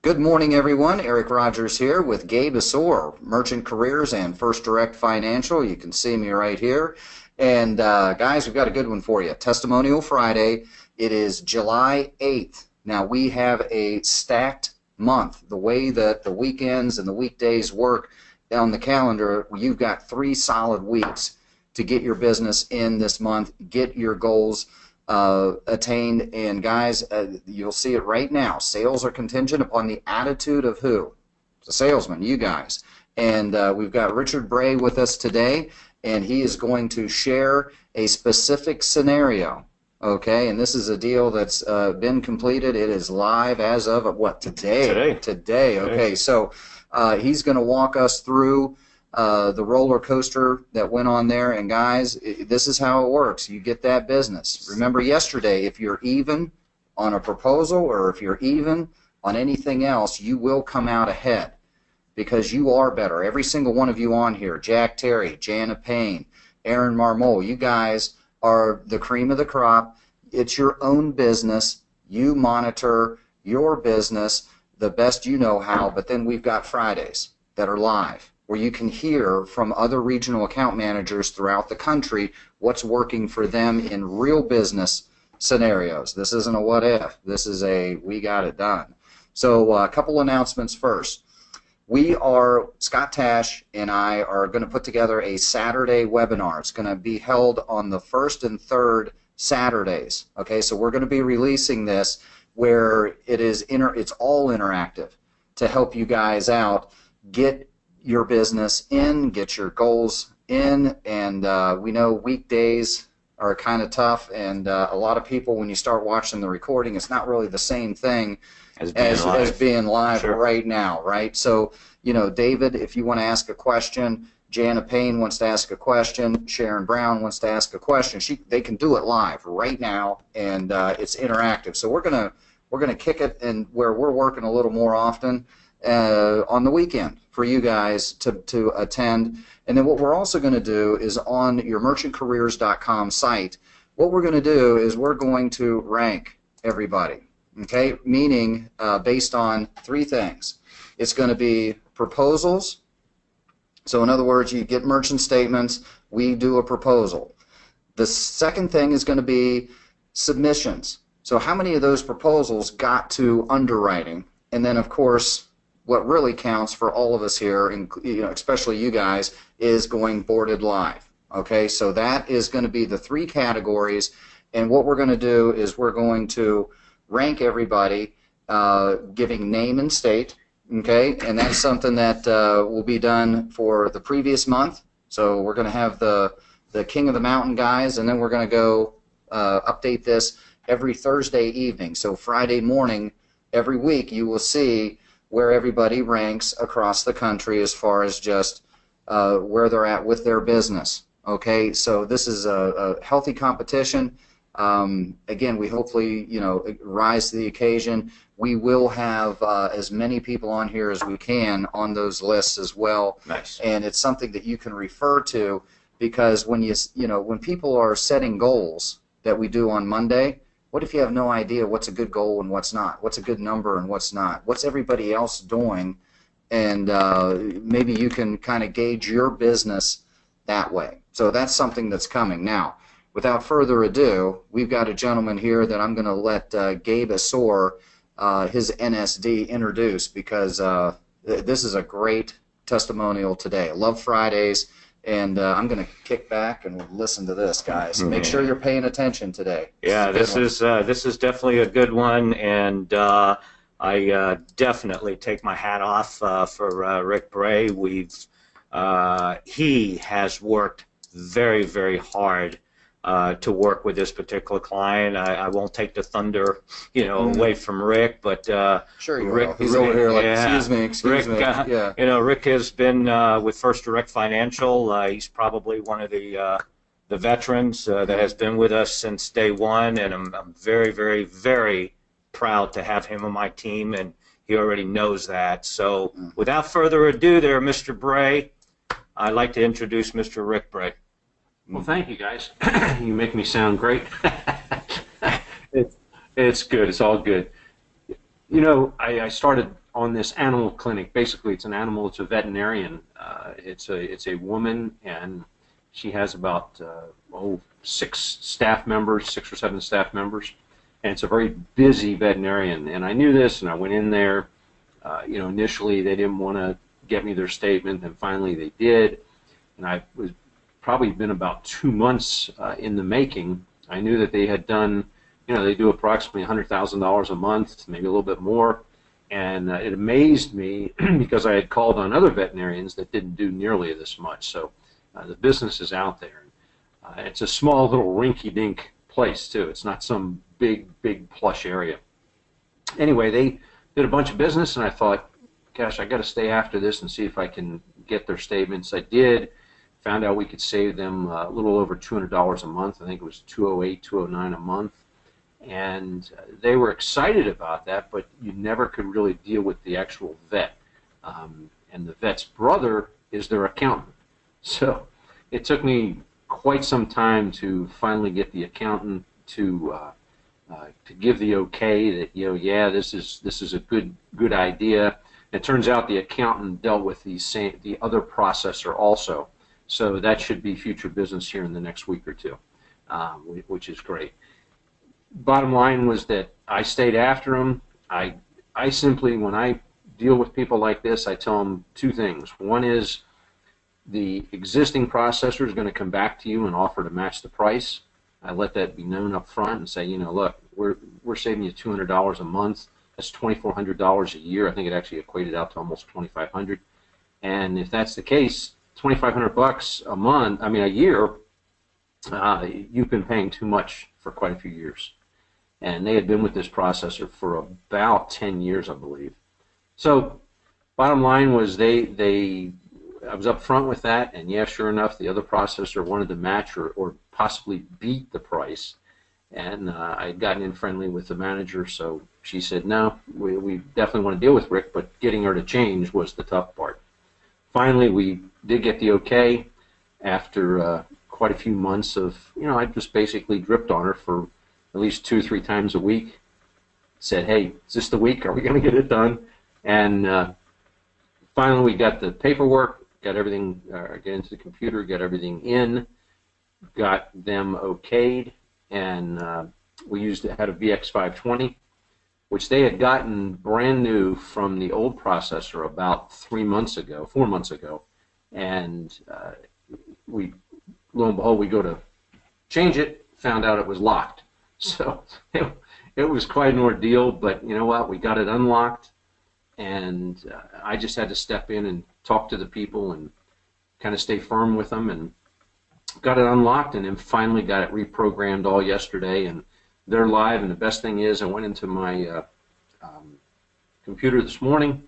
Good morning, everyone. Eric Rogers here with Gabe Asor, Merchant Careers and First Direct Financial. You can see me right here. And guys, we've got a good one for you. Testimonial Friday. It is July 8th. Now, we have a stacked month. The way that the weekends and the weekdays work on the calendar, you've got 3 solid weeks to get your business in this month, get your goals attained. And guys, you'll see it right now. Sales are contingent upon the attitude of who? The salesman, you guys. And we've got Richard Bray with us today, and he is going to share a specific scenario. Okay, and this is a deal that's been completed. It is live as of what, today? Today. Okay, so he's going to walk us through the roller coaster that went on there. And guys, this is how it works. You get that business. Remember yesterday, if you're even on a proposal or if you're even on anything else, you will come out ahead because you are better. Every single one of you on here, Jack Terry, Jana Payne, Aaron Marmol, you guys are the cream of the crop. It's your own business. You monitor your business the best you know how, but then we've got Fridays that are live, where you can hear from other regional account managers throughout the country what's working for them in real business scenarios. This isn't a what if. This is a we got it done. So a couple announcements first. Scott Tash and I are going to put together a Saturday webinar. It's going to be held on the first and third Saturdays. Okay, so we're going to be releasing this where it's all interactive to help you guys out, get your business in, get your goals in. And we know weekdays are kind of tough, and a lot of people, when you start watching the recording, it's not really the same thing as being live sure. Right now, right? So, you know, David, if you want to ask a question, Jana Payne wants to ask a question, Sharon Brown wants to ask a question, they can do it live right now, and it's interactive. So we're gonna kick it, and where we're working a little more often on the weekend for you guys to attend. And then what we're also going to do is on your merchantcareers.com site, what we're going to do is we're going to rank everybody, okay? Meaning based on 3 things. It's going to be proposals. So in other words, you get merchant statements, we do a proposal. The second thing is going to be submissions. So how many of those proposals got to underwriting? And then, of course, what really counts for all of us here, and especially you guys, is going boarded live. Okay, so that is going to be the 3 categories, and what we're going to do is we're going to rank everybody, giving name and state. Okay, and that's something that will be done for the previous month. So we're going to have the King of the Mountain guys, and then we're going to go update this every Thursday evening. So Friday morning every week you will see where everybody ranks across the country as far as just where they're at with their business. Okay, so this is a healthy competition. Again, we hopefully rise to the occasion. We will have as many people on here as we can on those lists as well. Nice. And it's something that you can refer to, because when when people are setting goals that we do on Monday, what if you have no idea what's a good goal and what's not? What's a good number and what's not? What's everybody else doing? And maybe you can kind of gauge your business that way. So that's something that's coming. Now, without further ado, we've got a gentleman here that I'm going to let Gabe Asor, his NSD, introduce, because this is a great testimonial today. I love Fridays. And I'm going to kick back and listen to this, guys. Make sure you're paying attention today. Yeah, this is definitely a good one, and I definitely take my hat off for Rick Bray. He has worked very, very hard to work with this particular client. I won't take the thunder, away from Rick, but sure you Rick, will. He's over here like, yeah, excuse me. Yeah. Rick has been with First Direct Financial. He's probably one of the veterans that has been with us since day one, and I'm very, very, very proud to have him on my team, and he already knows that. So without further ado there, Mr. Bray, I'd like to introduce Mr. Rick Bray. Well, thank you, guys. You make me sound great. It's good. It's all good. I started on this animal clinic. Basically, it's an animal. It's a veterinarian. It's a woman, and she has about 6 or 7 staff members, and it's a very busy veterinarian. And I knew this, and I went in there. Initially they didn't want to get me their statement, and finally they did. And I was probably been about 2 months in the making. I knew that they had done, they do approximately $100,000 a month, maybe a little bit more. And it amazed me because I had called on other veterinarians that didn't do nearly this much. So the business is out there. It's a small little rinky-dink place too. It's not some big plush area. Anyway, they did a bunch of business, and I thought, gosh, I got to stay after this and see if I can get their statements. I did. Found out we could save them a little over $200 a month. I think it was $208, $209 a month. And they were excited about that, but you never could really deal with the actual vet. And the vet's brother is their accountant. So it took me quite some time to finally get the accountant to give the okay that, yeah, this is a good idea. It turns out the accountant dealt with the other processor also. So that should be future business here in the next week or two, which is great. Bottom line was that I stayed after them. I simply, when I deal with people like this, I tell them 2 things. One is the existing processor is going to come back to you and offer to match the price. I let that be known up front and say, look, we're saving you $200 a month. That's $2,400 a year. I think it actually equated out to almost $2,500. And if that's the case, $2,500 a month, a year, you've been paying too much for quite a few years. And they had been with this processor for about 10 years, I believe. So bottom line was I was up front with that, and yeah, sure enough, the other processor wanted to match or possibly beat the price. And I had gotten in friendly with the manager, so she said, no, we definitely want to deal with Rick, but getting her to change was the tough part. Finally, we did get the okay after quite a few months of, I just basically dripped on her for at least 2 or 3 times a week. Said, hey, is this the week? Are we going to get it done? And finally, we got the paperwork, got everything, get into the computer, got everything in, got them okayed, and we had a VX520, which they had gotten brand new from the old processor about 4 months ago, and lo and behold, we go to change it, found out it was locked. So it was quite an ordeal, but you know what? We got it unlocked, and I just had to step in and talk to the people and kind of stay firm with them, and got it unlocked, and then finally got it reprogrammed all yesterday, and they're live. And the best thing is I went into my computer this morning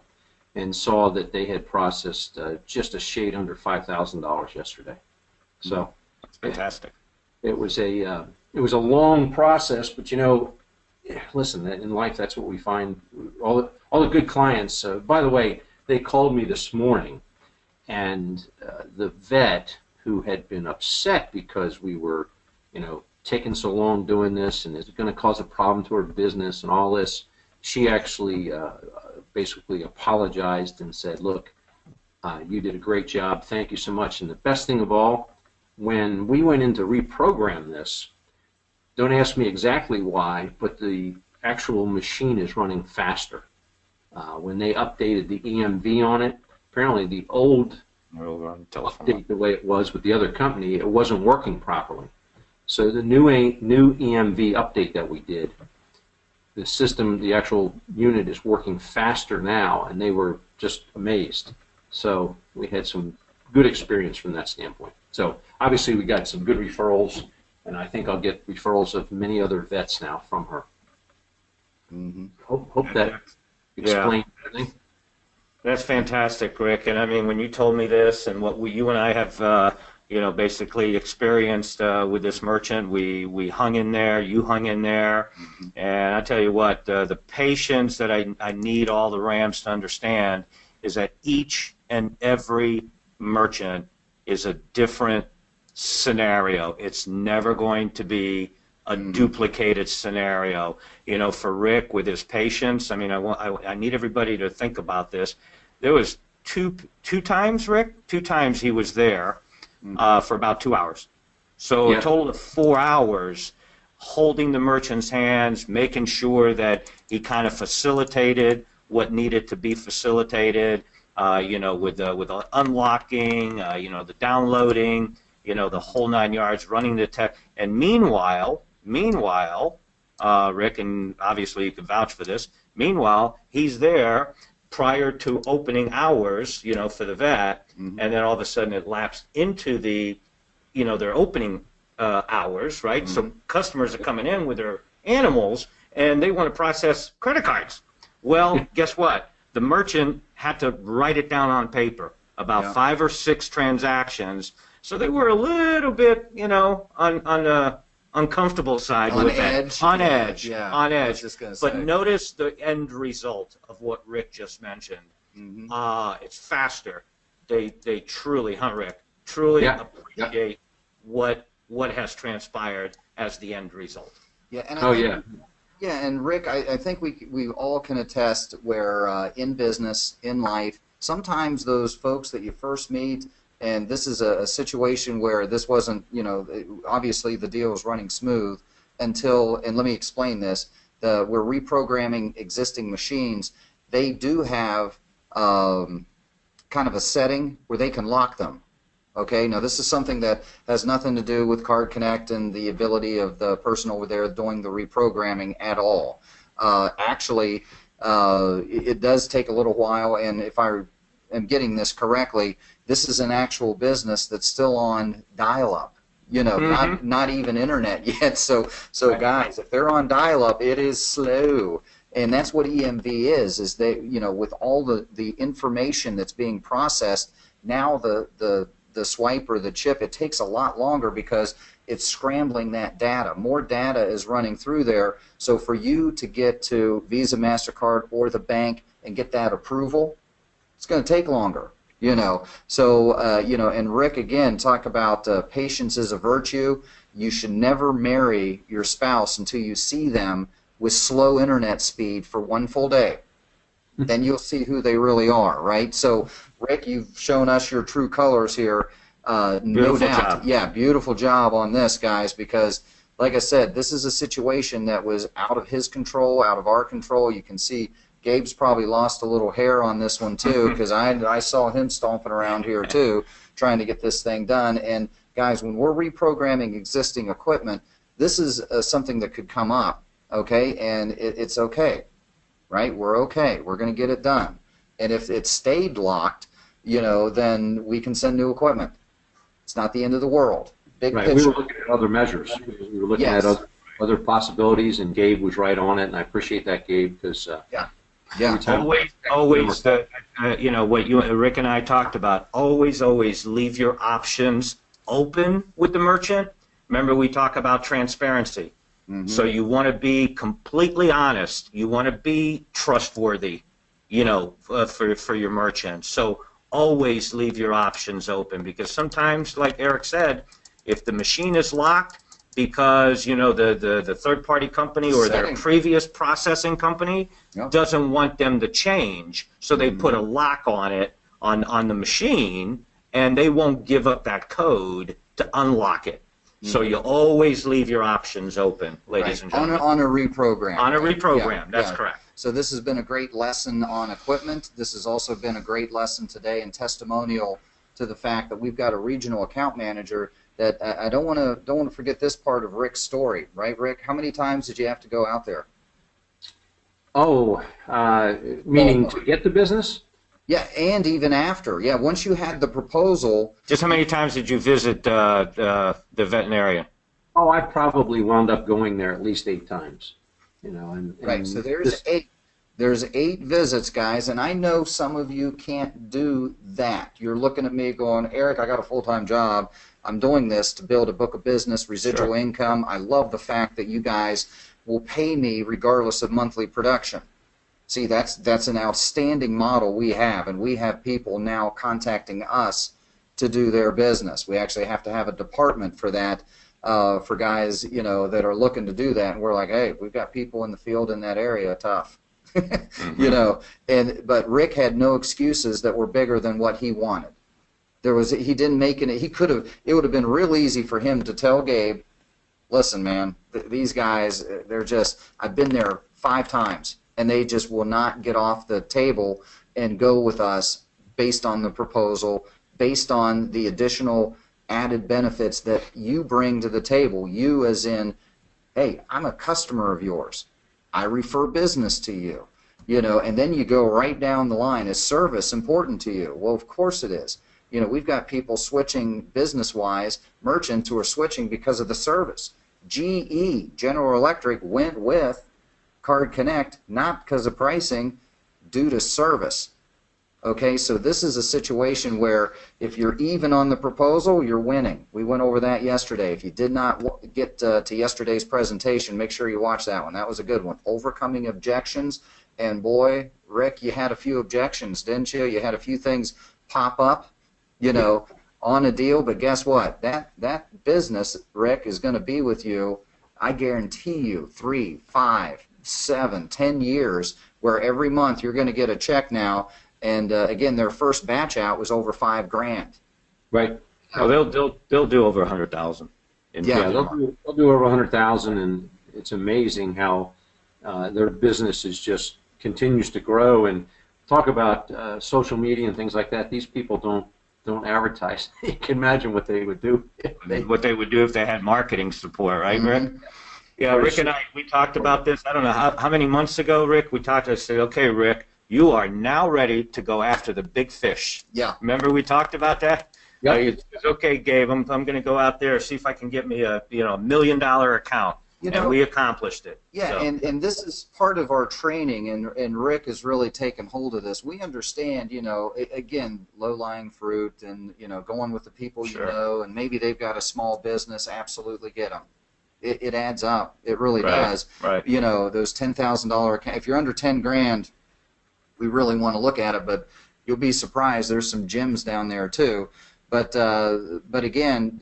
and saw that they had processed just a shade under $5,000 yesterday. So that's fantastic. It was a long process, but listen, in life that's what we find. All the good clients. By the way, they called me this morning, and the vet who had been upset because we were, taking so long doing this, and it's going to cause a problem to her business and all this. She actually basically apologized and said, look, you did a great job. Thank you so much. And the best thing of all, when we went in to reprogram this, don't ask me exactly why, but the actual machine is running faster. When they updated the EMV on it, apparently the old update, the way it was with the other company, it wasn't working properly. So the new EMV update that we did, the system, the actual unit is working faster now, and they were just amazed. So we had some good experience from that standpoint. So obviously we got some good referrals, and I think I'll get referrals of many other vets now from her. Mm-hmm. Hope that explains everything. That's fantastic, Rick. And when you told me this and what you and I have, basically experienced with this merchant, we hung in there, you hung in there, mm-hmm. And I tell you what, the patience that I need all the Rams to understand is that each and every merchant is a different scenario. It's never going to be a duplicated scenario. You know, for Rick with his patients, I mean, I need everybody to think about this. There was two times, Rick, two times he was there for about 2 hours. So a total of 4 hours holding the merchant's hands, making sure that he kind of facilitated what needed to be facilitated, you know, with the unlocking, you know, the downloading, you know, the whole 9 yards, running the tech. And meanwhile, Rick, and obviously you can vouch for this, meanwhile, he's there prior to opening hours, you know, for the vet, and then all of a sudden it lapsed into the, you know, their opening hours, right? So customers are coming in with their animals, and they want to process credit cards. Well, guess what? The merchant had to write it down on paper, about 5 or 6 transactions. So they were a little bit, you know, on the uncomfortable side with that. On edge. On edge. But notice the end result of what Rick just mentioned. It's faster. They truly, Rick, truly appreciate what has transpired as the end result. Yeah, and yeah, and Rick, I think we all can attest where in business, in life, sometimes those folks that you first meet, and this is a situation where this wasn't, you know, obviously the deal was running smooth until, and let me explain this, we're reprogramming existing machines. They do have kind of a setting where they can lock them. Okay, now this is something that has nothing to do with Card Connect and the ability of the person over there doing the reprogramming at all. Actually, it does take a little while, and if I am getting this correctly, this is an actual business that's still on dial-up. You know, not even internet yet. So guys, if they're on dial-up, it is slow. And that's what EMV is they, you know, with all the information that's being processed, now the swipe or the chip, it takes a lot longer because it's scrambling that data. More data is running through there. So for you to get to Visa, MasterCard, or the bank and get that approval, it's going to take longer. You know, so, you know, and Rick, again, talk about patience is a virtue. You should never marry your spouse until you see them with slow internet speed for one full day. Then you'll see who they really are, right? So, Rick, you've shown us your true colors here. No doubt. Job. Yeah, beautiful job on this, guys, because, like I said, this is a situation that was out of his control, out of our control. You can see Gabe's probably lost a little hair on this one, too, because I saw him stomping around here, too, trying to get this thing done. And, guys, when we're reprogramming existing equipment, this is something that could come up, okay? And it's okay. Right? We're okay. We're going to get it done. And if it stayed locked, you know, then we can send new equipment. It's not the end of the world. Big picture. We were looking at other measures. We were looking at other possibilities, and Gabe was right on it, and I appreciate that, Gabe, because always you know, what Rick and I talked about, always leave your options open with the merchant. Remember, we talk about transparency. So you want to be completely honest. You want to be trustworthy, you know, for your merchant. So always leave your options open, because sometimes, like Eric said, if the machine is locked because, you know, the third-party company or their previous processing company doesn't want them to change, so they put a lock on it on the machine, and they won't give up that code to unlock it. So you always leave your options open, ladies and gentlemen. On a reprogram. On a reprogram, that's correct. So this has been a great lesson on equipment. This has also been a great lesson today and testimonial to the fact that we've got a regional account manager that I don't want to forget this part of Rick's story, right, Rick? How many times did you have to go out there? Meaning to get the business? Yeah, and even after. Yeah, once you had the proposal. Just how many times did you visit the veterinarian? Oh, I probably wound up going there at least 8 times. You know, and right. So there's 8. There's 8 visits, guys, and I know some of you can't do that. You're looking at me going, Eric, I got a full-time job. I'm doing this to build a book of business, residual income. I love the fact that you guys will pay me regardless of monthly production. See, that's an outstanding model we have, and we have people now contacting us to do their business. We actually have to have a department for that for guys, you know, that are looking to do that. And we're like, hey, we've got people in the field in that area, tough. You know, but Rick had no excuses that were bigger than what he wanted. He didn't make it. It would have been real easy for him to tell Gabe, listen, man, these guys, I've been there 5 times, and they just will not get off the table and go with us based on the proposal, based on the additional added benefits that you bring to the table. You as in, hey, I'm a customer of yours. I refer business to you, you know, and then you go right down the line. Is service important to you? Well, of course it is. You know, we've got people switching business-wise, merchants who are switching because of the service. GE, General Electric, went with Card Connect, not because of pricing, due to service. Okay, so this is a situation where if you're even on the proposal, you're winning. We went over that yesterday. If you did not get to yesterday's presentation, make sure you watch that one. That was a good one. Overcoming objections. And boy, Rick, you had a few objections, didn't you? You had a few things pop up, you know, on a deal. But guess what? That business, Rick, is going to be with you, I guarantee you, 3, 5, 7, 10 years, where every month you're going to get a check now. And again, their first batch out was over $5,000. Right. Well, they'll do over 100,000. Yeah, they'll do over 100,000, and it's amazing how their business just continues to grow. And talk about social media and things like that. These people don't advertise. You can imagine what they would do. What they would do if they had marketing support, right, Rick? Yeah, Rick and I, we talked about this. I don't know how many months ago, Rick. We talked. I said, okay, Rick, you are now ready to go after the big fish. Yeah. Remember we talked about that? Yeah. It's okay, Gabe. I'm going to go out there, see if I can get me a $1 million account. You know, and we accomplished it. Yeah, so. and this is part of our training, and Rick has really taken hold of this. We understand, you know, again, low-lying fruit, and you know, going with the people you know, and maybe they've got a small business. Absolutely get them. It adds up. It really does. Right. You know, those $10,000 accounts. If you're under $10,000. We really want to look at it, but you'll be surprised. There's some gems down there too. But again,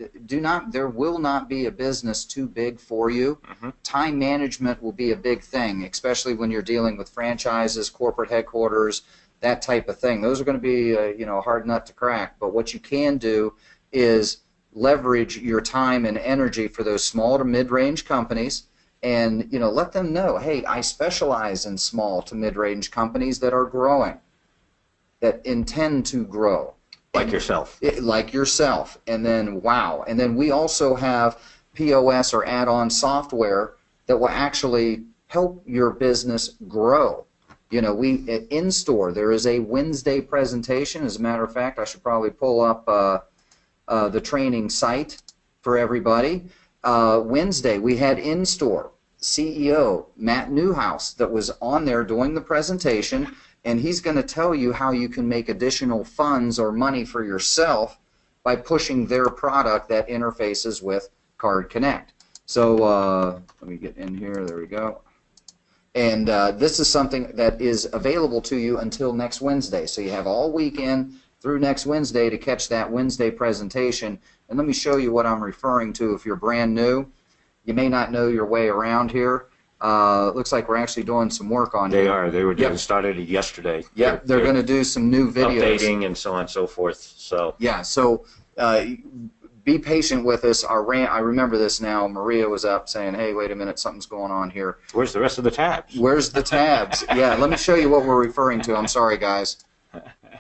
there will not be a business too big for you. Time management will be a big thing, especially when you're dealing with franchises, corporate headquarters, that type of thing. Those are going to be a hard nut to crack. But what you can do is leverage your time and energy for those small to mid-range companies. And let them know, hey, I specialize in small to mid-range companies that are growing, that intend to grow. Like yourself. Like yourself. And then, wow. And then we also have POS or add-on software that will actually help your business grow. We in-store, there is a Wednesday presentation. As a matter of fact, I should probably pull up the training site for everybody. Wednesday, we had in-store CEO Matt Newhouse that was on there doing the presentation, and he's going to tell you how you can make additional funds or money for yourself by pushing their product that interfaces with Card Connect. So let me get in here. There we go. And this is something that is available to you until next Wednesday. So you have all weekend through next Wednesday to catch that Wednesday presentation. And let me show you what I'm referring to if you're brand new. You may not know your way around here. It looks like we're actually doing some work on They here. are. They were doing started yesterday. Yep, they're going to do some new videos. Updating and so on and so forth. So yeah, so be patient with us. I remember this now. Maria was up saying, hey, wait a minute, something's going on here. Where's the rest of the tabs? Where's the tabs? Yeah, let me show you what we're referring to. I'm sorry, guys.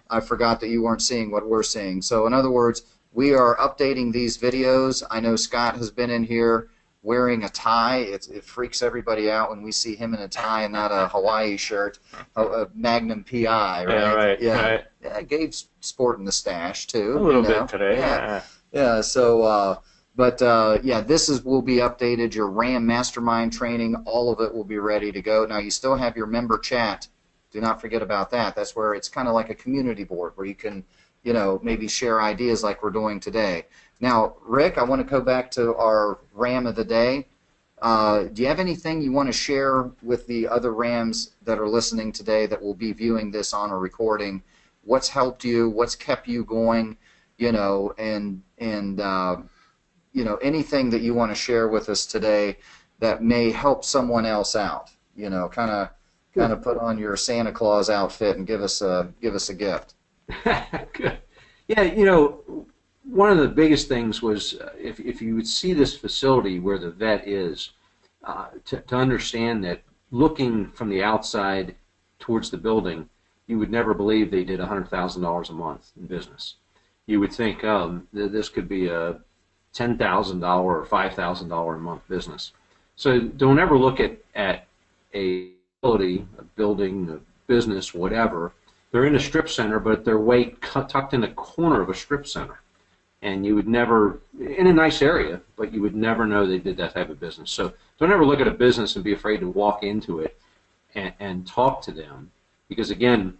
I forgot that you weren't seeing what we're seeing. So in other words, we are updating these videos. I know Scott has been in here wearing a tie. It freaks everybody out when we see him in a tie and not a Hawaii shirt, a Magnum PI, right? Yeah, right. Yeah, right. yeah, Gabe's sporting the stash too. A little bit today. Yeah, yeah. So, yeah, will be updated. Your RAM Mastermind training, all of it will be ready to go. Now you still have your member chat. Do not forget about that. That's where it's kind of like a community board where you can, maybe share ideas like we're doing today. Now, Rick, I want to go back to our RAM of the day. Do you have anything you want to share with the other RAMs that are listening today that will be viewing this on a recording? What's helped you? What's kept you going? And anything that you want to share with us today that may help someone else out. Kind of put on your Santa Claus outfit and give us a gift. Good. Yeah, one of the biggest things was if you would see this facility where the vet is, to understand that looking from the outside towards the building, you would never believe they did $100,000 a month in business. You would think, this could be a $10,000 or $5,000 a month business. So don't ever look at a facility, a building, a business, whatever. They're in a strip center, but they're way tucked in the corner of a strip center. And you would never, in a nice area, but you would never know they did that type of business. So don't ever look at a business and be afraid to walk into it and talk to them. Because again,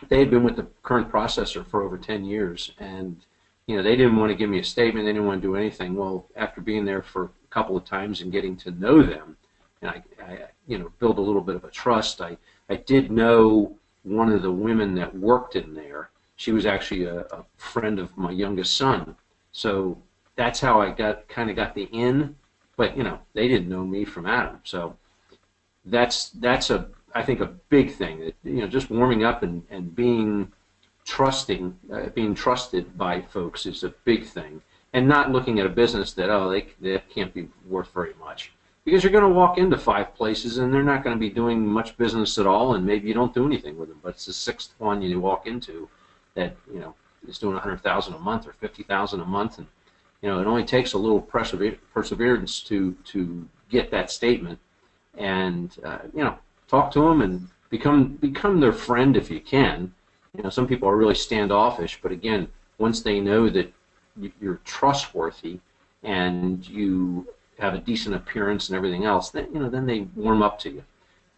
they had been with the current processor for over 10 years, and they didn't want to give me a statement. They didn't want to do anything. Well, after being there for a couple of times and getting to know them, and I build a little bit of a trust. I did know one of the women that worked in there. She was actually a friend of my youngest son, so that's how I kind of got the in. But they didn't know me from Adam, so that's I think a big thing that just warming up and being trusting, being trusted by folks is a big thing, and not looking at a business that they can't be worth very much. Because you're going to walk into 5 places and they're not going to be doing much business at all, and maybe you don't do anything with them. But it's the 6th one you walk into that is doing $100,000 a month or $50,000 a month, and it only takes a little perseverance to get that statement, and talk to them and become their friend if you can. Some people are really standoffish, but again, once they know that you're trustworthy and you have a decent appearance and everything else, then they warm up to you.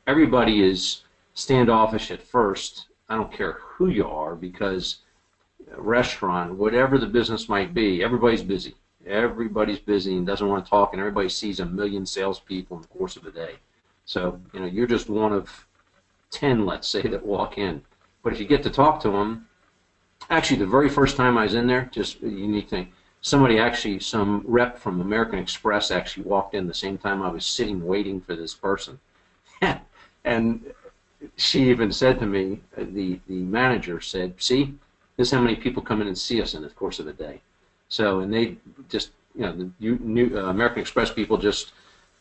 Everybody is standoffish at first. I don't care who you are, because a restaurant, whatever the business might be, everybody's busy. Everybody's busy and doesn't want to talk, and everybody sees a million salespeople in the course of a day. So you're just one of 10, let's say, that walk in. But if you get to talk to them, actually, the very first time I was in there, just a unique thing. Some rep from American Express actually walked in the same time I was sitting waiting for this person. And she even said to me, the manager said, "See, this is how many people come in and see us in the course of a day." So, and they just, the American Express people just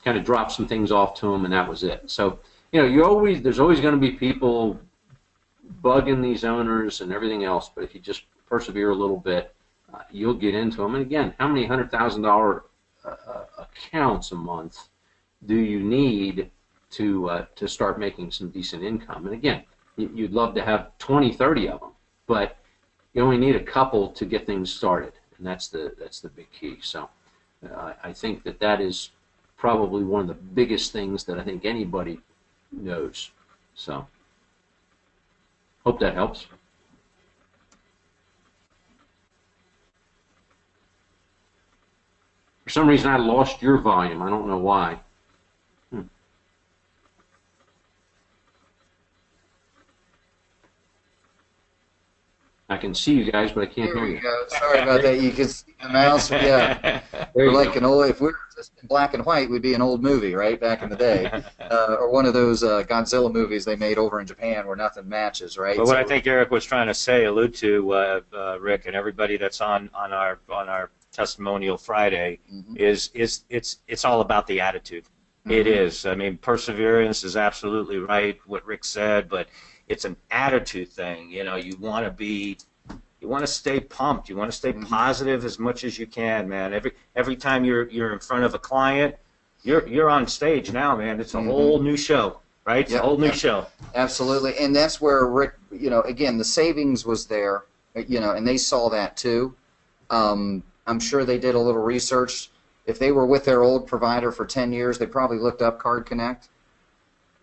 kind of dropped some things off to them, and that was it. So, there's always going to be people bugging these owners and everything else, but if you just persevere a little bit, you'll get into them. And again, how many $100,000 accounts a month do you need to start making some decent income? And again, you'd love to have 20, 30 of them, but you only need a couple to get things started, and that's the big key. So I think that is probably one of the biggest things that I think anybody knows. So hope that helps. For some reason, I lost your volume. I don't know why. I can see you guys, but I can't hear you. Go. Sorry about that. You can see the mouse. Yeah. We're like if we were just in black and white, we'd be an old movie, right, back in the day. Or one of those Godzilla movies they made over in Japan where nothing matches, right? But what I think Eric was trying to allude to, Rick, and everybody that's on our Testimonial Friday, is it's all about the attitude. It is. I mean, perseverance is absolutely right, what Rick said, but it's an attitude thing. You want to stay pumped. You want to stay positive as much as you can, man. Every time you're in front of a client, you're on stage now, man. It's a whole new show, right? It's a whole new show. Absolutely, and that's where Rick, again, the savings was there, and they saw that too. I'm sure they did a little research. If they were with their old provider for 10 years, they probably looked up Card Connect.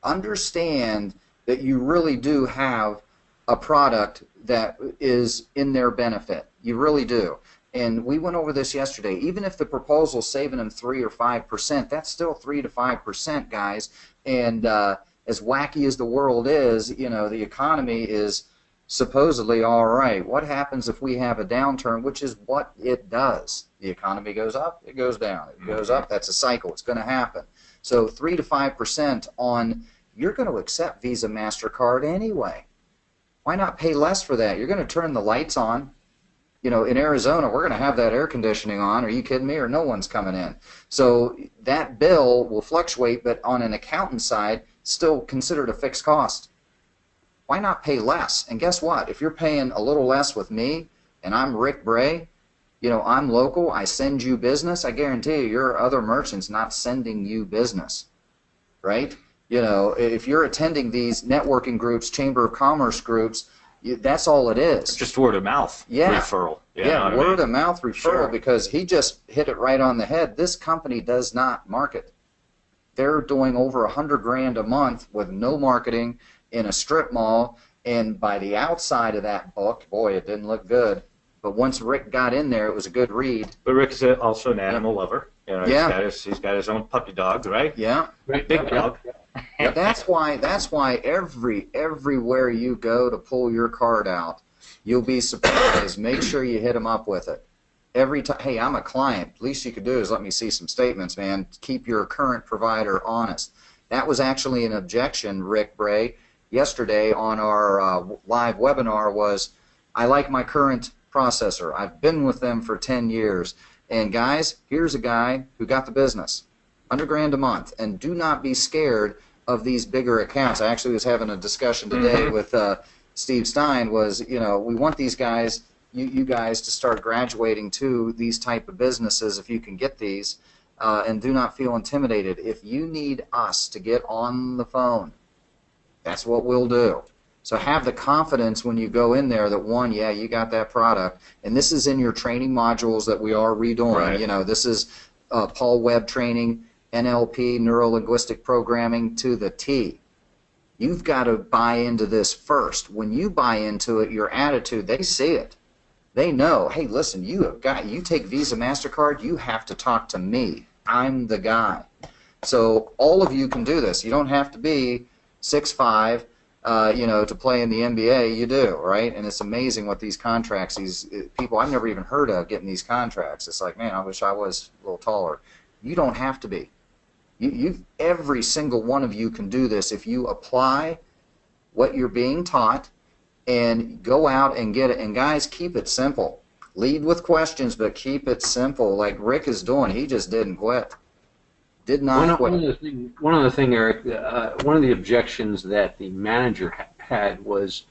Understand that you really do have a product that is in their benefit. You really do. And we went over this yesterday. Even if the proposal's saving them 3 or 5%, that's still 3 to 5%, guys. And as wacky as the world is, the economy is supposedly all right. What happens if we have a downturn, which is what it does? The economy goes up, it goes down, it goes up. That's a cycle. It's going to happen. So 3 to 5% on, you're going to accept Visa, MasterCard anyway. Why not pay less for that? You're going to turn the lights on. You know, in Arizona, we're going to have that air conditioning on. Are you kidding me? Or no one's coming in. So that bill will fluctuate, but on an accountant side, still considered a fixed cost. Why not pay less? And guess what? If you're paying a little less with me, and I'm Rick Bray, you know, I'm local, I send you business, I guarantee you, your other merchant's not sending you business, right? You know, if you're attending these networking groups, Chamber of Commerce groups, that's all it is. It's just word of mouth referral. Yeah, word of mouth referral, because he just hit it right on the head. This company does not market. They're doing over $100,000 a month with no marketing in a strip mall, and by the outside of that book, boy, it didn't look good. But once Rick got in there, it was a good read. But Rick is also an animal lover. You know, he's got his own puppy dog, right? Yeah, big dog. But that's why everywhere you go to pull your card out, you'll be surprised. Make sure you hit them up with it. Every time, hey, I'm a client. Least you could do is let me see some statements, man. Keep your current provider honest. That was actually an objection, Rick Bray, yesterday on our live webinar was, I like my current processor. I've been with them for 10 years. And guys, here's a guy who got the business. $100,000 a month. And do not be scared of these bigger accounts. I actually was having a discussion today with Steve Stein was, you know, we want these guys, you guys to start graduating to these type of businesses if you can get these, and do not feel intimidated. If you need us to get on the phone, that's what we'll do. So have the confidence when you go in there that, one, yeah, you got that product, and this is in your training modules that we are redoing. Right. You know, this is Paul Webb training, NLP, neuro-linguistic programming to the T. You've got to buy into this first. When you buy into it, your attitude, they see it. They know, hey, listen, you take Visa, MasterCard, you have to talk to me. I'm the guy. So all of you can do this. You don't have to be 6'5", you know, to play in the NBA. You do, right? And it's amazing what these contracts, these people I've never even heard of getting these contracts. It's like, man, I wish I was a little taller. You don't have to be. Every single one of you can do this if you apply what you're being taught and go out and get it. And guys, keep it simple. Lead with questions, but keep it simple. Like Rick is doing, he just didn't quit. Did not quit. One other thing, Eric, one of the objections that the manager had was,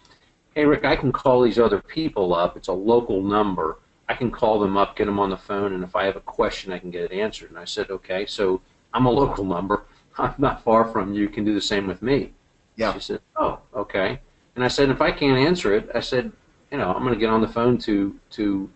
hey, Rick, I can call these other people up. It's a local number. I can call them up, get them on the phone, and if I have a question, I can get it answered. And I said, okay, so I'm a local number. I'm not far from you. You can do the same with me. Yeah. She said, oh, okay. And I said, if I can't answer it, I said, you know, I'm going to get on the phone to 2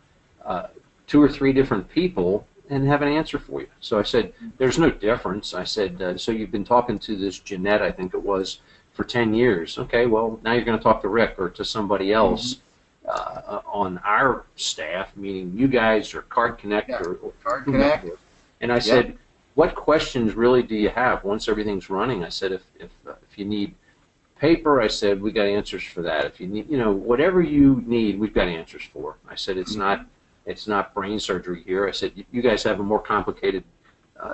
or 3 different people and have an answer for you. So I said, there's no difference. I said, so you've been talking to this Jeanette, I think it was, for 10 years. Okay, well, now you're going to talk to Rick or to somebody else on our staff, meaning you guys or Card Connect or Card Connect. And I said, what questions really do you have once everything's running? I said, if you need paper, I said, we got answers for that. If you need, you know, whatever you need, we've got answers for. I said, it's not brain surgery here. I said, you guys have a more complicated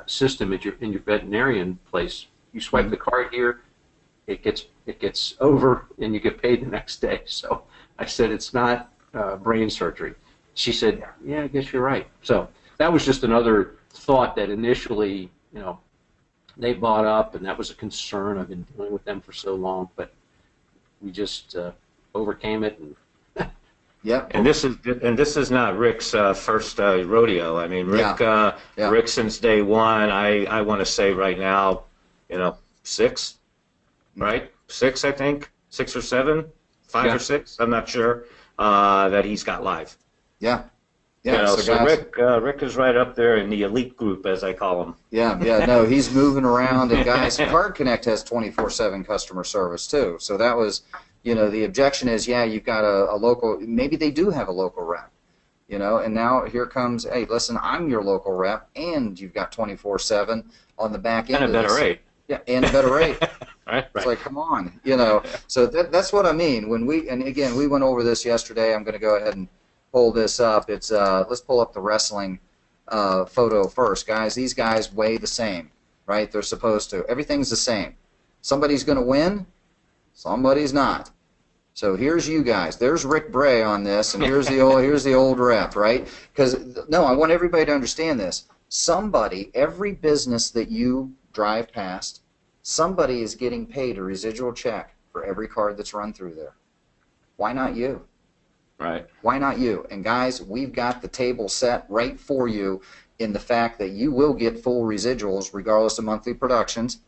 system in your veterinarian place. You swipe the card here, it gets over, and you get paid the next day. So I said, it's not brain surgery. She said, yeah, I guess you're right. So that was just another thought that initially, you know, they bought up, and that was a concern. I've been dealing with them for so long, but we just overcame it. And yep. And this is not Rick's first rodeo. I mean, Rick since day one. I want to say right now, you know, 6, right? 6, I think, 6 or 7, 5 or 6. I'm not sure that he's got live. Yeah. Yeah, you know, so Rick is right up there in the elite group, as I call him. Yeah, no, he's moving around, and guys, Card Connect has 24/7 customer service too. So that was, you know, the objection is, yeah, you've got a local, maybe they do have a local rep, you know, and now here comes, hey, listen, I'm your local rep, and you've got 24/7 on the back end. And a better rate. Yeah, and a better rate. Right. It's like, come on, you know. So that's what I mean. When and again, we went over this yesterday. I'm going to go ahead and pull this up. It's let's pull up the wrestling photo first. Guys, these guys weigh the same, right? They're supposed to. Everything's the same. Somebody's going to win, somebody's not. So here's you guys. There's Rick Bray on this, and here's the old rep, right? Because no, I want everybody to understand this. Somebody, every business that you drive past, somebody is getting paid a residual check for every card that's run through there. Why not you? Right. Why not you? And guys, we've got the table set right for you in the fact that you will get full residuals regardless of monthly productions.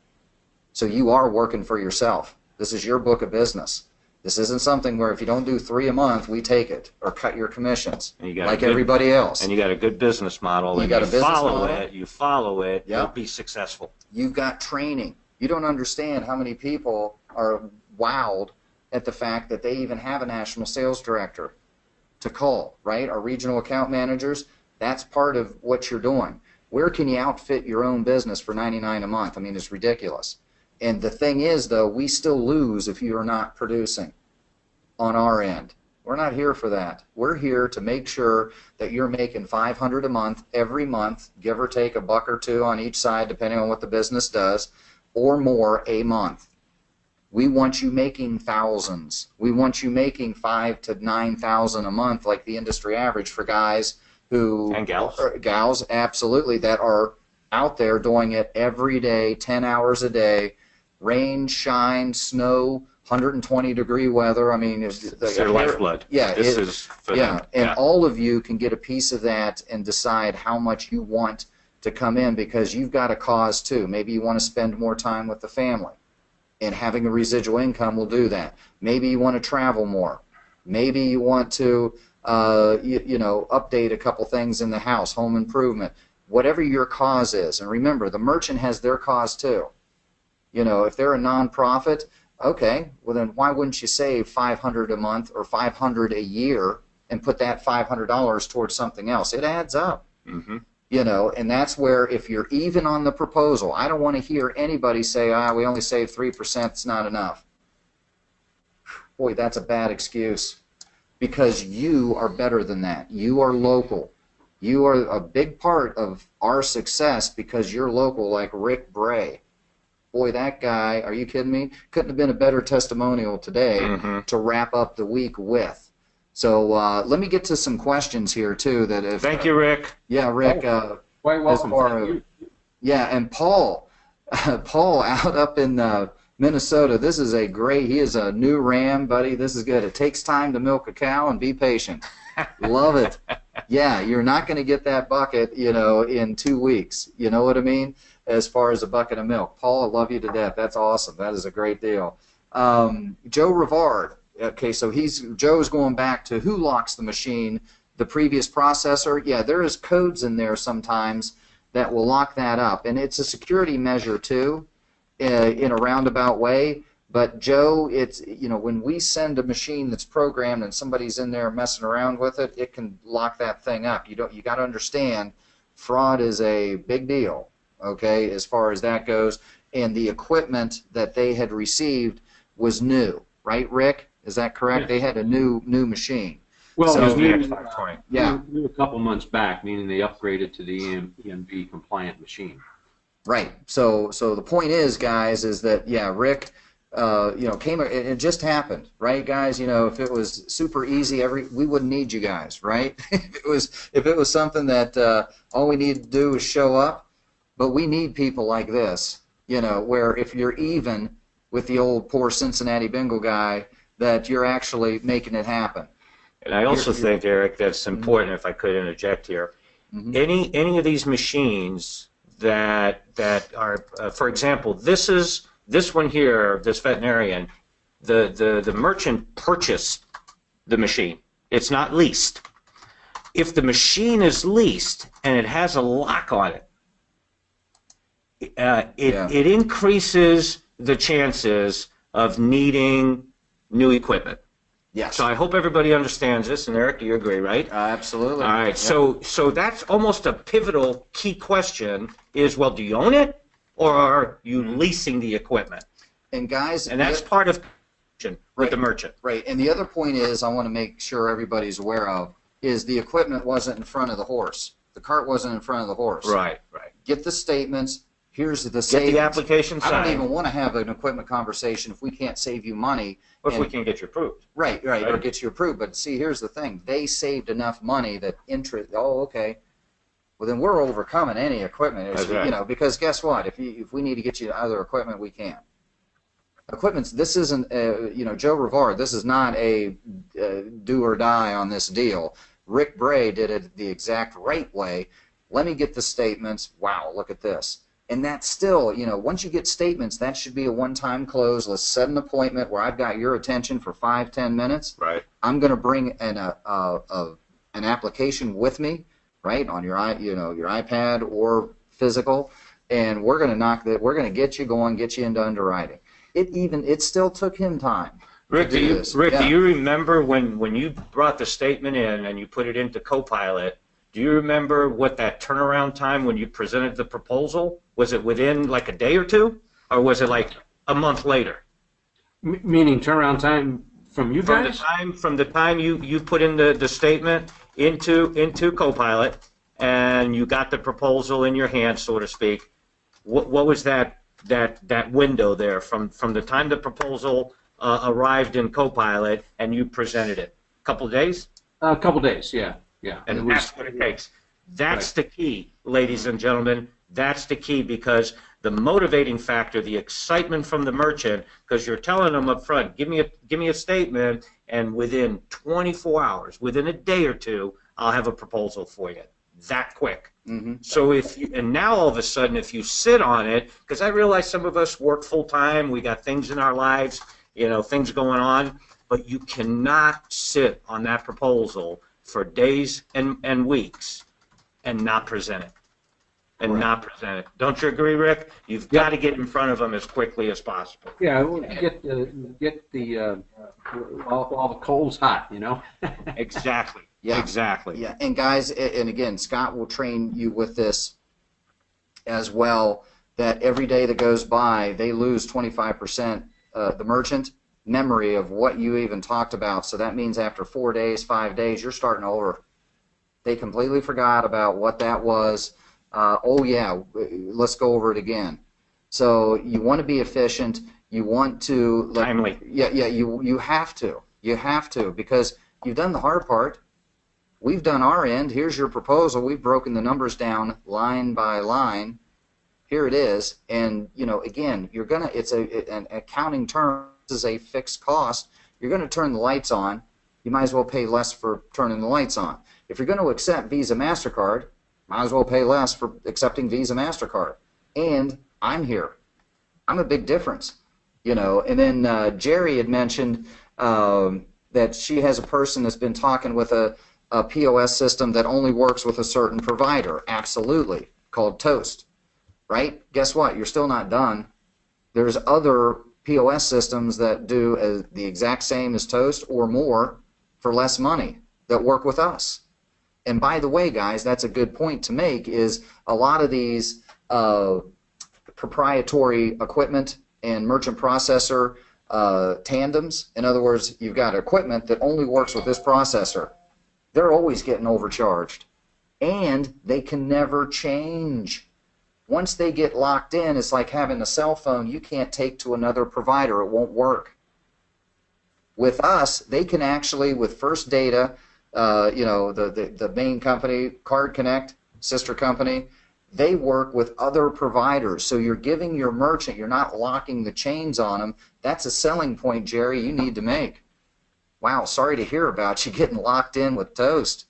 So you are working for yourself. This is your book of business. This isn't something where if you don't do 3 a month, we take it or cut your commissions like everybody else. And you got a good business model. You got a business model. You follow it, Yep. you'll be successful. You've got training. You don't understand how many people are wowed at the fact that they even have a national sales director to call, right? Our regional account managers, that's part of what you're doing. Where can you outfit your own business for $99 a month? I mean, it's ridiculous. And the thing is, though, we still lose if you are not producing on our end. We're not here for that. We're here to make sure that you're making $500 a month every month, give or take $1 or $2 on each side, depending on what the business does, or more a month. We want you making thousands. We want you making $5,000 to $9,000 a month, like the industry average for guys who And gals. Gals, absolutely, that are out there doing it every day, 10 hours a day, rain, shine, snow, 120-degree weather. I mean, It's their lifeblood. Yeah, This is for yeah, them. and all of you can get a piece of that and decide how much you want to come in because you've got a cause too. Maybe you want to spend more time with the family, and having a residual income will do that. Maybe you want to travel more. Maybe you want to, update a couple things in the house, home improvement, whatever your cause is. And remember, the merchant has their cause too. You know, if they're a nonprofit, okay, well then why wouldn't you save $500 a month or $500 a year and put that $500 towards something else? It adds up. Mm-hmm. You know, and that's where if you're even on the proposal, I don't want to hear anybody say, we only saved 3%, it's not enough. Boy, that's a bad excuse because you are better than that. You are local. You are a big part of our success because you're local, like Rick Bray. Boy, that guy, are you kidding me? Couldn't have been a better testimonial today to wrap up the week with. So let me get to some questions here, too. Thank you, Rick. Yeah, Rick. Quite welcome. Yeah, and Paul, Paul out up in Minnesota, this is he is a new Ram, buddy. This is good. It takes time to milk a cow and be patient. Love it. Yeah, you're not going to get that bucket, in 2 weeks. You know what I mean? As far as a bucket of milk. Paul, I love you to death. That's awesome. That is a great deal. Joe Rivard. Okay, so Joe's going back to who locks the machine, the previous processor. Yeah, there is codes in there sometimes that will lock that up, and it's a security measure too, in a roundabout way. But Joe, it's when we send a machine that's programmed and somebody's in there messing around with it, it can lock that thing up. You got to understand, fraud is a big deal. Okay, as far as that goes, and the equipment that they had received was new, right, Rick? Is that correct? Yeah. They had a new machine. Well, So- it was new, Yeah, new a couple months back, meaning they upgraded to the EMV compliant machine. right. So the point is, guys, is that Rick, came. It just happened, right, guys? If it was super easy, we wouldn't need you guys, right? if it was something that all we need to do is show up, but we need people like this, where if you're even with the old poor Cincinnati Bengal guy, that you're actually making it happen. And I also think, Eric, that's important, if I could interject here. Mm-hmm. Any of these machines that are, for example, this one here, this veterinarian, the merchant purchased the machine. It's not leased. If the machine is leased and it has a lock on it, it increases the chances of needing new equipment. Yes. So I hope everybody understands this, and Eric, you agree, right? Absolutely. All right. Yep. So that's almost a pivotal key question is, well, do you own it or are you leasing the equipment? And guys, And that's part of with the merchant. right. And the other point is I want to make sure everybody's aware of is the equipment wasn't in front of the horse. The cart wasn't in front of the horse. Right. Get the statements. Here's the Get savings. the application I signed. don't even want to have an equipment conversation if we can't save you money. Or if we can get you approved. Right, or get you approved. But see, here's the thing. They saved enough money that interest, okay. Well, then we're overcoming any equipment issue, That's right. because guess what? If we need to get you other equipment, we can. Equipment's, this isn't, Joe Rivard, this is not a do or die on this deal. Rick Bray did it the exact right way. Let me get the statements. Wow, look at this. And that's still, once you get statements, that should be a one-time close. Let's set an appointment where I've got your attention for 5-10 minutes. Right. I'm going to bring an application with me, right, on your your iPad or physical, and we're going to we're going to get you going, get you into underwriting. It still took him time. Rick, do you Yeah. remember when you brought the statement in and you put it into Copilot? Do you remember what that turnaround time when you presented the proposal? Was it within like a day or two, or was it like a month later? Meaning turnaround time from you guys? From the time you put in the statement into Copilot and you got the proposal in your hand, so to speak. What was that window there from the time the proposal arrived in Copilot and you presented it? A couple of days? A couple days, yeah. And that's what it takes. That's the key, ladies and gentlemen. That's the key, because the motivating factor, the excitement from the merchant, because you're telling them up front, give me a statement, and within 24 hours, within a day or two, I'll have a proposal for you. That quick. Mm-hmm. So and now all of a sudden, if you sit on it, because I realize some of us work full time, we got things in our lives, things going on, but you cannot sit on that proposal for days and weeks and not present it. Don't you agree, Rick? You've got to get in front of them as quickly as possible. Yeah, get all the coals hot, Exactly. Yeah. Exactly. Yeah, and guys, and again, Scott will train you with this as well, that every day that goes by, they lose 25%, the merchant, memory of what you even talked about. So that means after 4 days, 5 days, you're starting over. They completely forgot about what that was. Oh yeah, let's go over it again. So you want to be efficient. You want to Timely. Yeah. You have to, because you've done the hard part. We've done our end. Here's your proposal. We've broken the numbers down line by line. Here it is. And again, it's an accounting term. This is a fixed cost. You're going to turn the lights on. You might as well pay less for turning the lights on. If you're going to accept Visa, MasterCard, might as well pay less for accepting Visa, MasterCard. And I'm here. I'm a big difference. And then Jerry had mentioned that she has a person that's been talking with a POS system that only works with a certain provider. Absolutely. Called Toast. Right? Guess what? You're still not done. There's other POS systems that do the exact same as Toast or more for less money that work with us. And by the way, guys, that's a good point to make, is a lot of these proprietary equipment and merchant processor tandems, in other words, you've got equipment that only works with this processor. They're always getting overcharged. And they can never change. Once they get locked in, it's like having a cell phone you can't take to another provider. It won't work. With us, they can actually, with First Data, the main company, Card Connect, sister company, they work with other providers. So you're giving your merchant, you're not locking the chains on them. That's a selling point, Jerry, you need to make. Wow, sorry to hear about you getting locked in with Toast.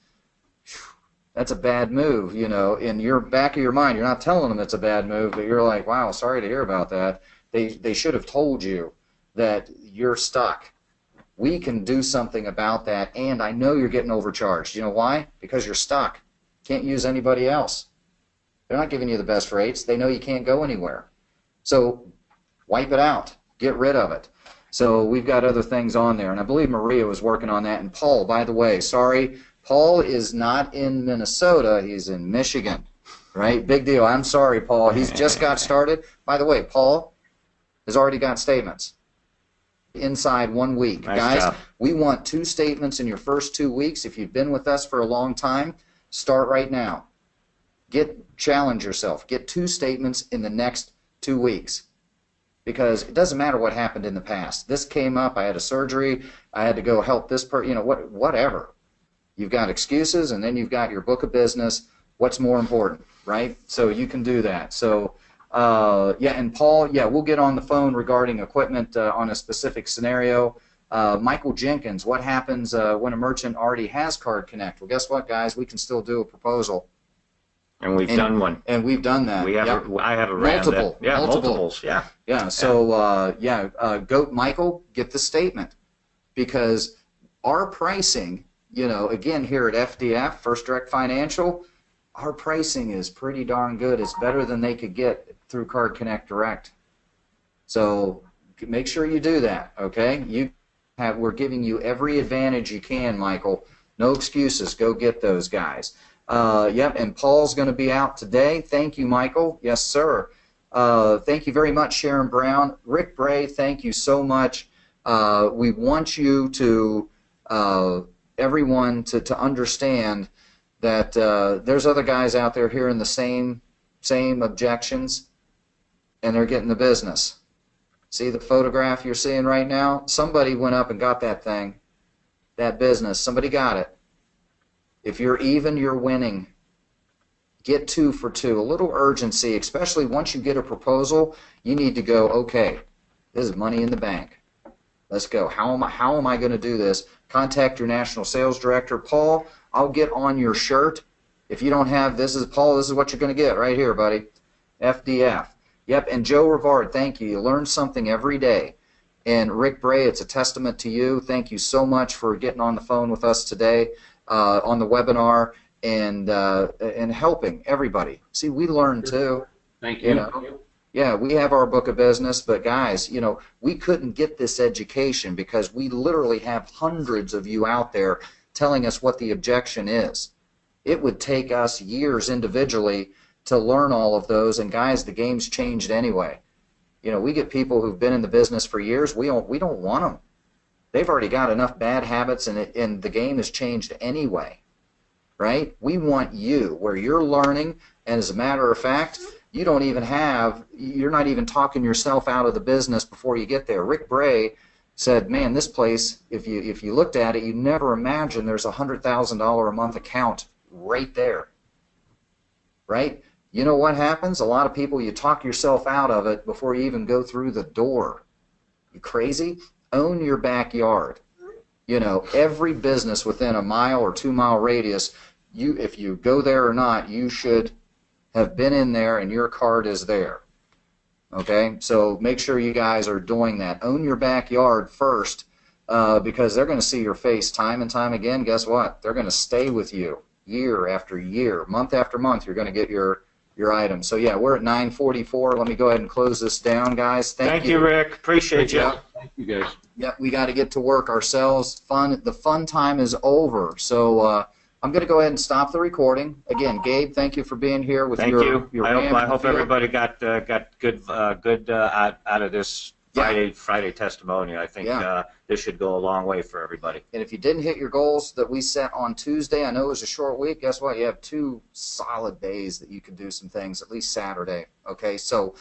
That's a bad move, in your back of your mind. You're not telling them it's a bad move, but you're like, wow, sorry to hear about that. They should have told you that you're stuck. We can do something about that, and I know you're getting overcharged. You know why? Because you're stuck. Can't use anybody else. They're not giving you the best rates. They know you can't go anywhere. So wipe it out. Get rid of it. So we've got other things on there, and I believe Maria was working on that. And Paul, by the way, sorry, Paul is not in Minnesota. He's in Michigan, right? Big deal. I'm sorry, Paul. He's just got started. By the way, Paul has already got statements inside 1 week. Nice Guys, job. we want 2 statements in your first 2 weeks. If you've been with us for a long time, start right now. challenge yourself. Get 2 statements in the next 2 weeks. Because it doesn't matter what happened in the past. This came up, I had a surgery, I had to go help this person, you know, whatever. You've got excuses, and then you've got your book of business. What's more important, right? So you can do that. So, yeah, and Paul, yeah, we'll get on the phone regarding equipment on a specific scenario. Michael Jenkins, what happens when a merchant already has Card Connect? Well, guess what, guys? We can still do a proposal. And we've done one. And we've done that. We have. Yep. I have a multiple. Yeah, multiple. multiples. Yeah. Yeah. So go, Michael, get the statement, because our pricing, you know, again here at FDF, First Direct Financial, our pricing is pretty darn good. It's better than they could get through Card Connect Direct. So make sure you do that. Okay. We're giving you every advantage you can, Michael. No excuses. Go get those guys. Yep, and Paul's going to be out today. Thank you, Michael. Yes, sir. Thank you very much, Sharon Brown. Rick Bray, thank you so much. We want you to, everyone to understand that there's other guys out there hearing the same objections, and they're getting the business. See the photograph you're seeing right now? Somebody went up and got that thing, that business. Somebody got it. If you're even, you're winning. Get 2 for 2. A little urgency, especially once you get a proposal, you need to go, okay, this is money in the bank. Let's go. How am I going to do this? Contact your national sales director. Paul, I'll get on your shirt. If you don't have this, Paul, this is what you're going to get right here, buddy. FDF. Yep, and Joe Rivard, thank you. You learn something every day. And Rick Bray, it's a testament to you. Thank you so much for getting on the phone with us today. On the webinar and helping everybody. See, we learn too. Thank you. You know? Yeah, we have our book of business, but guys, you know, we couldn't get this education because we literally have hundreds of you out there telling us what the objection is. It would take us years individually to learn all of those, and guys, the game's changed anyway. You know, we get people who've been in the business for years. We don't want them. They've already got enough bad habits, and the game has changed anyway, right? We want you, where you're learning, and as a matter of fact, you're not even talking yourself out of the business before you get there. Rick Bray said, man, this place, if you looked at it, you'd never imagine there's a $100,000 a month account right there, right? You know what happens? A lot of people, you talk yourself out of it before you even go through the door. You crazy? Own your backyard. You know, every business within a 1 or 2 mile radius, if you go there or not, you should have been in there and your card is there. Okay, so make sure you guys are doing that. Own your backyard first, because they're going to see your face time and time again. Guess what? They're going to stay with you year after year, month after month. You're going to get your items. So yeah, we're at 9:44. Let me go ahead and close this down, guys. Thank you, Rick. Appreciate you. Thank you, guys. Yeah, we got to get to work ourselves. The fun time is over. So I'm going to go ahead and stop the recording. Again, Gabe, thank you for being here with your I hope everybody got good out of this Friday testimony. I think this should go a long way for everybody. And if you didn't hit your goals that we set on Tuesday, I know it was a short week. Guess what? You have 2 solid days that you can do some things, at least Saturday. Okay, so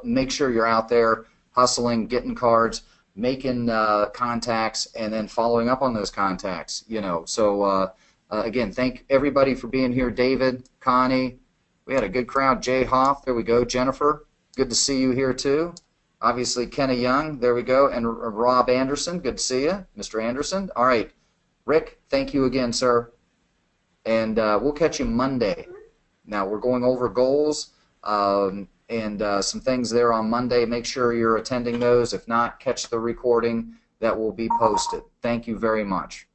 make sure you're out there hustling, getting cards, making contacts, and then following up on those contacts. You know, so again, thank everybody for being here. David, Connie, we had a good crowd. Jay Hoff, there we go. Jennifer, good to see you here too. Obviously, Kenny Young, there we go, and Rob Anderson, good to see you, Mr. Anderson. All right, Rick, thank you again, sir, and we'll catch you Monday. Now, we're going over goals and some things there on Monday. Make sure you're attending those. If not, catch the recording that will be posted. Thank you very much.